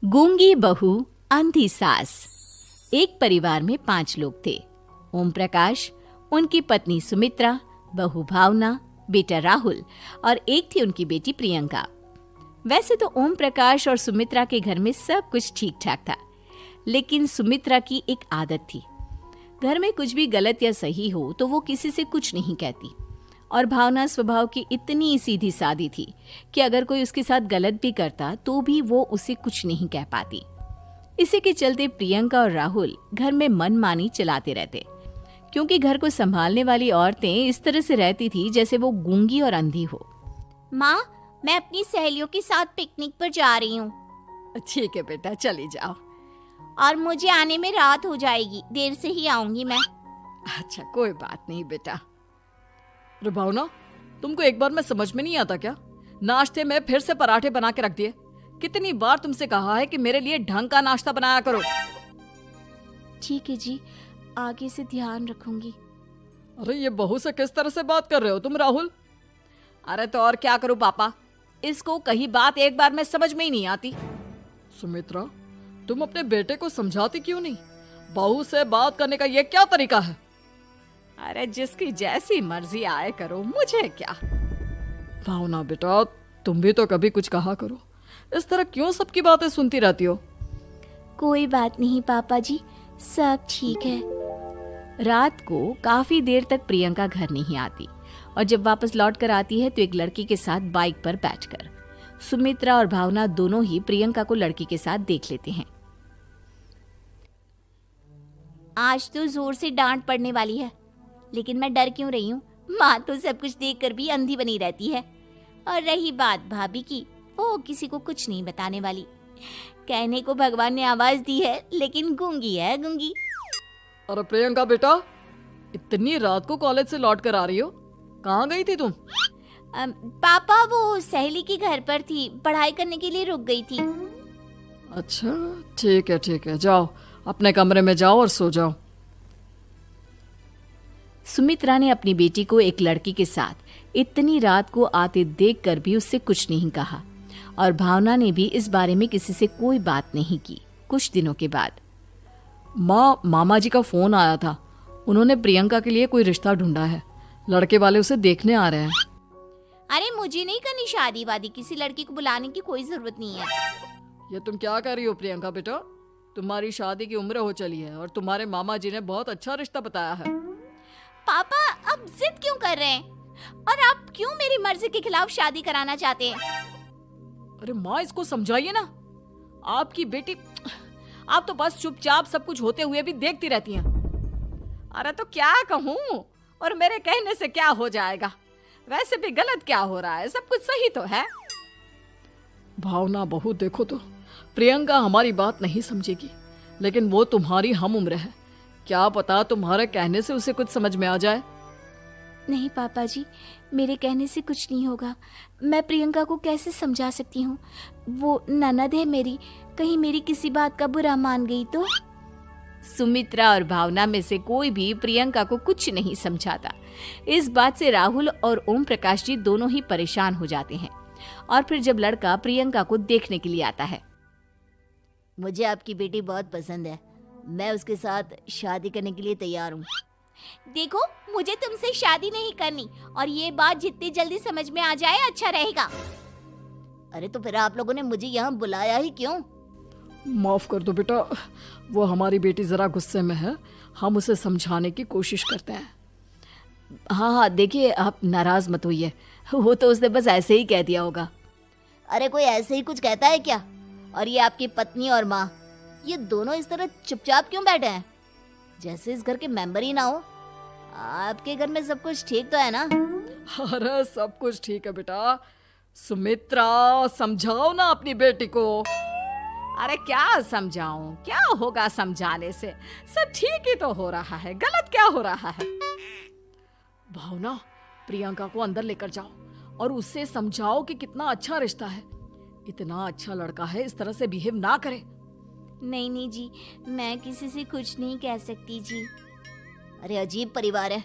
गूंगी बहू अंधी सास। एक परिवार में 5 लोग थे। ओम प्रकाश, उनकी पत्नी सुमित्रा, बहू भावना, बेटा राहुल और एक थी उनकी बेटी प्रियंका। वैसे तो ओम प्रकाश और सुमित्रा के घर में सब कुछ ठीक ठाक था, लेकिन सुमित्रा की एक आदत थी। घर में कुछ भी गलत या सही हो तो वो किसी से कुछ नहीं कहती। और भावना स्वभाव की इतनी सीधी सादी थी कि अगर कोई उसके साथ गलत भी करता तो भी वो उसे कुछ नहीं कह पाती। इसी के चलते प्रियंका और राहुल घर में मनमानी चलाते रहते, क्योंकि घर को संभालने वाली औरतें इस तरह से रहती थी जैसे वो गूंगी और अंधी हो। माँ, मैं अपनी सहेलियों के साथ पिकनिक पर जा रही हूँ। ठीक है बेटा, चली जाओ। और मुझे आने में रात हो जाएगी, देर से ही आऊंगी मैं। अच्छा, कोई बात नहीं बेटा। अरे भावना, तुमको एक बार में समझ में नहीं आता क्या? नाश्ते में फिर से पराठे बना के रख दिए। कितनी बार तुमसे कहा है कि मेरे लिए ढंग का नाश्ता बनाया करो। ठीक है जी, आगे से ध्यान रखूंगी। अरे ये बहू से किस तरह से बात कर रहे हो तुम राहुल? अरे तो और क्या करूं पापा, इसको कही बात एक बार में समझ में ही नहीं आती। सुमित्रा, तुम अपने बेटे को समझाती क्यों नहीं? बहू से बात करने का ये क्या तरीका है? अरे जिसकी जैसी मर्जी आए करो, मुझे क्या। भावना बेटा, तुम भी तो कभी कुछ कहा करो। इस तरह क्यों सबकी बातें सुनती रहती हो? कोई बात नहीं पापा जी, सब ठीक है। रात को काफी देर तक प्रियंका घर नहीं आती और जब वापस लौट कर आती है तो एक लड़की के साथ बाइक पर बैठकर। सुमित्रा और भावना दोनों ही प्रियंका को लड़की के साथ देख लेते हैं। आज तो जोर से डांट पड़ने वाली है, लेकिन मैं डर क्यों रही हूँ? माँ तो सब कुछ देखकर भी अंधी बनी रहती है। और रही बात भाभी की, वो किसी को कुछ नहीं बताने वाली। कहने को भगवान ने आवाज दी है, लेकिन गूंगी है गूंगी। अरे प्रियंका बेटा, इतनी रात को कॉलेज से लौट कर आ रही हो? कहाँ गई थी तुम? पापा, वो सहेली के घर पर थी, पढ़ाई करने के लिए रुक गई थी। अच्छा, ठीक है, जाओ अपने कमरे में जाओ और सो जाओ। सुमित्रा ने अपनी बेटी को एक लड़की के साथ इतनी रात को आते देखकर भी उससे कुछ नहीं कहा और भावना ने भी इस बारे में किसी से कोई बात नहीं की। कुछ दिनों के बाद मामा जी का फोन आया था। उन्होंने प्रियंका के लिए कोई रिश्ता ढूंढा है। लड़के वाले उसे देखने आ रहे हैं। अरे मुझे नहीं करनी शादी वादी, किसी लड़की को बुलाने की कोई जरूरत नहीं है। ये तुम क्या कर रही हो प्रियंका बेटा? तुम्हारी शादी की उम्र हो चली है और तुम्हारे मामा जी ने बहुत अच्छा रिश्ता बताया है। पापा, अब जिद क्यों कर रहे हैं? और आप क्यों मेरी मर्जी के खिलाफ शादी कराना चाहते हैं? अरे माँ, इसको समझाइए ना। आपकी बेटी, आप तो बस चुपचाप सब कुछ होते हुए भी देखती रहती हैं। अरे तो क्या कहूँ, और मेरे कहने से क्या हो जाएगा? वैसे भी गलत क्या हो रहा है, सब कुछ सही तो है। भावना बहू, देखो तो प्रियंका हमारी बात नहीं समझेगी, लेकिन वो तुम्हारी हम उम्र है। क्या पता तुम्हारे कहने से उसे कुछ समझ में आ जाए। नहीं पापा जी, मेरे कहने से कुछ नहीं होगा। मैं प्रियंका को कैसे समझा सकती हूँ? वो ननद है मेरी, कहीं मेरी किसी बात का बुरा मान गई तो? सुमित्रा और भावना में से कोई भी प्रियंका को कुछ नहीं समझाता। इस बात से राहुल और ओम प्रकाश जी दोनों ही परेशान हो जाते हैं। और फिर जब लड़का प्रियंका को देखने के लिए आता है, मुझे आपकी बेटी बहुत पसंद है, मैं उसके साथ शादी करने के लिए तैयार हूँ। देखो, मुझे तुमसे शादी नहीं करनी, और ये बात जितनी जल्दी समझ में आ जाए अच्छा रहेगा। अरे तो फिर आप लोगों ने मुझे यहाँ बुलाया ही क्यों? माफ कर दो बेटा, वो हमारी बेटी जरा गुस्से में है, हम उसे समझाने की कोशिश करते हैं। हाँ, देखिए आप नाराज मत होइए, वो तो उसने बस ऐसे ही कह दिया होगा। अरे कोई ऐसे ही कुछ कहता है क्या? और ये आपकी पत्नी और माँ, ये दोनों इस तरह चुपचाप क्यों बैठे हैं, जैसे इस घर के मेंबर ही ना हो? आपके घर में सब कुछ ठीक तो है ना? अरे सब कुछ ठीक है बेटा। सुमित्रा, समझाओ ना अपनी बेटी को। अरे क्या समझाऊं, क्या होगा समझाने से? सब ठीक ही तो हो रहा है, गलत क्या हो रहा है? भावना, प्रियंका को अंदर लेकर जाओ और उससे समझाओ कि कितना अच्छा रिश्ता है। इतना अच्छा लड़का है, इस तरह से बिहेव ना करे। नहीं जी, मैं किसी से कुछ नहीं कह सकती जी। अरे अजीब परिवार है,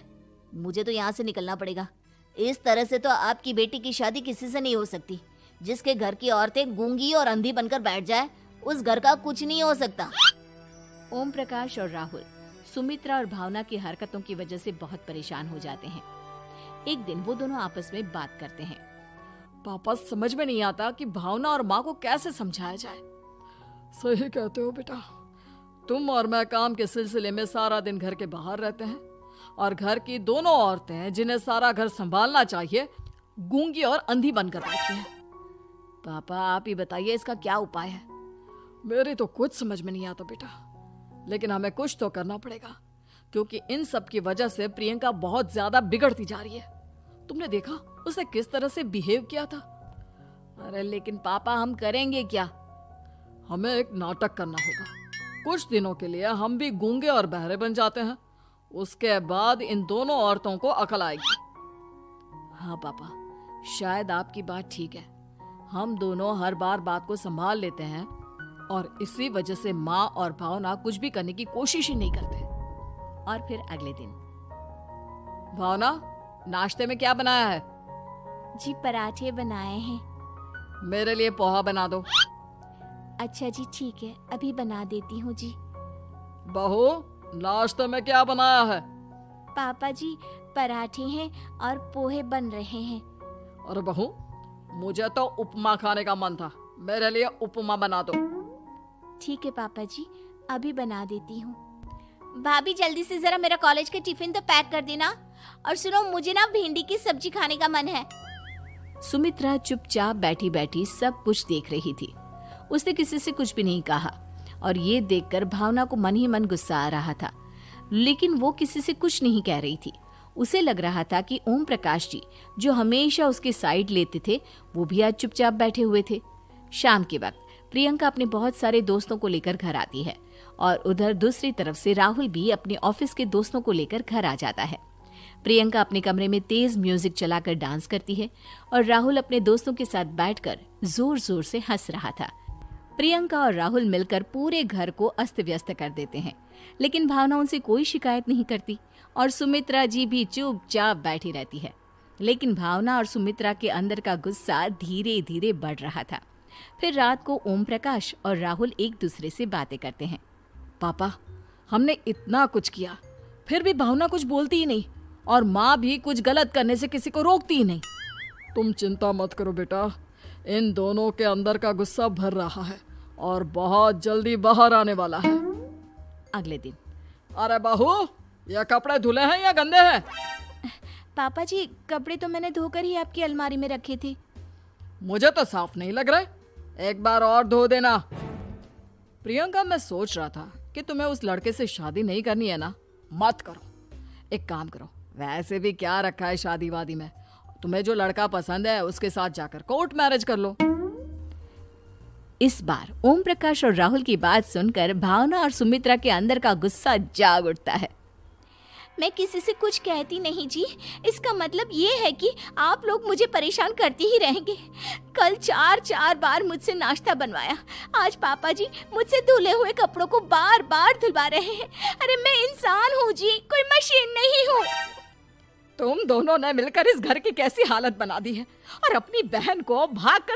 मुझे तो यहाँ से निकलना पड़ेगा। इस तरह से तो आपकी बेटी की शादी किसी से नहीं हो सकती। जिसके घर की औरतें गूंगी और अंधी बनकर बैठ जाए, उस घर का कुछ नहीं हो सकता। ओम प्रकाश और राहुल सुमित्रा और भावना की हरकतों की वजह से बहुत परेशान हो जाते हैं। एक दिन वो दोनों आपस में बात करते हैं। पापा, समझ में नहीं आता कि भावना और माँ को कैसे समझाया जाए। सही कहते हो बेटा, तुम और मैं काम के सिलसिले में सारा दिन घर के बाहर रहते हैं और घर की दोनों औरतें जिन्हें सारा घर संभालना चाहिए गूंगी और अंधी बनकर बैठी हैं। पापा आप ही बताइए इसका क्या उपाय है। मेरी तो कुछ समझ में नहीं आता बेटा, लेकिन हमें कुछ तो करना पड़ेगा क्योंकि इन सब की वजह से प्रियंका बहुत ज्यादा बिगड़ती जा रही है। तुमने देखा उसने किस तरह से बिहेव किया था। अरे लेकिन पापा हम करेंगे क्या? हमें एक नाटक करना होगा। कुछ दिनों के लिए हम भी गूंगे और बहरे बन जाते हैं, उसके बाद इन दोनों औरतों को अकल आएगी। हाँ पापा, शायद आपकी बात ठीक है। हम दोनों हर बार बात को संभाल लेते हैं और इसी वजह से माँ और भावना कुछ भी करने की कोशिश ही नहीं करते। और फिर अगले दिन, भावना, नाश्ते में क्या बनाया है? जी पराठे बनाए हैं। मेरे लिए पोहा बना दो। अच्छा जी ठीक है, अभी बना देती हूँ जी। बहू, नाश्ते में क्या बनाया है? पापा जी पराठे हैं और पोहे बन रहे हैं। अरे बहू, मुझे तो उपमा खाने का मन था, मेरे लिए उपमा बना दो। ठीक है पापा जी, अभी बना देती हूँ। भाभी जल्दी से जरा मेरा कॉलेज के टिफिन तो पैक कर देना। और सुनो, मुझे ना भिंडी की सब्जी खाने का मन है। सुमित्रा चुपचाप बैठी बैठी सब कुछ देख रही थी। उसने किसी से कुछ भी नहीं कहा और ये देखकर भावना को मन ही मन गुस्सा आ रहा था, लेकिन वो किसी से कुछ नहीं कह रही थी। उसे लग रहा था कि ओम प्रकाश जी जो हमेशा उसके साइड लेते थे वो भी आज चुपचाप बैठे हुए थे। शाम के वक्त प्रियंका अपने बहुत सारे दोस्तों को लेकर घर आती है और उधर दूसरी तरफ से राहुल भी अपने ऑफिस के दोस्तों को लेकर घर आ जाता है। प्रियंका अपने कमरे में तेज म्यूजिक चलाकर डांस करती है और राहुल अपने दोस्तों के साथ बैठकर जोर जोर से हंस रहा था। प्रियंका और राहुल मिलकर पूरे घर को अस्त व्यस्त कर देते हैं, लेकिन भावना उनसे कोई शिकायत नहीं करती और सुमित्रा जी भी चुपचाप बैठी रहती है। लेकिन भावना और सुमित्रा के अंदर का गुस्सा धीरे धीरे बढ़ रहा था। फिर रात को ओम प्रकाश और राहुल एक दूसरे से बातें करते हैं। पापा, हमने इतना कुछ किया फिर भी भावना कुछ बोलती ही नहीं और माँ भी कुछ गलत करने से किसी को रोकती ही नहीं। तुम चिंता मत करो बेटा, इन दोनों के अंदर का गुस्सा भर रहा है और बहुत जल्दी बाहर आने वाला है। अगले दिन, अरे बहू, ये कपड़े धुले हैं या गंदे हैं? पापा जी कपड़े तो मैंने धोकर ही आपकी अलमारी में रखे थे। मुझे तो साफ नहीं लग रहे, एक बार और धो देना। प्रियंका, मैं सोच रहा था कि तुम्हें उस लड़के से शादी नहीं करनी है ना, मत करो। एक काम करो, वैसे भी क्या रखा है शादी वादी में, तुम्हें जो लड़का पसंद है उसके साथ जाकर कोर्ट मैरिज कर लो। इस बार ओम प्रकाश और राहुल की बात सुनकर भावना और सुमित्रा के अंदर का गुस्सा जाग उठता है। मैं किसी से कुछ कहती नहीं जी, इसका मतलब ये है कि आप लोग मुझे परेशान करते ही रहेंगे। कल 4 बार मुझसे नाश्ता बनवाया, आज पापा जी मुझसे धुले हुए कपड़ों को बार बार धुलवा रहे हैं। अरे मैं इंसान हूँ जी, कोई मशीन नहीं हूँ। तुम दोनों ने मिलकर इस घर की कैसी हालत बना दी है और अपनी बहन को भागकर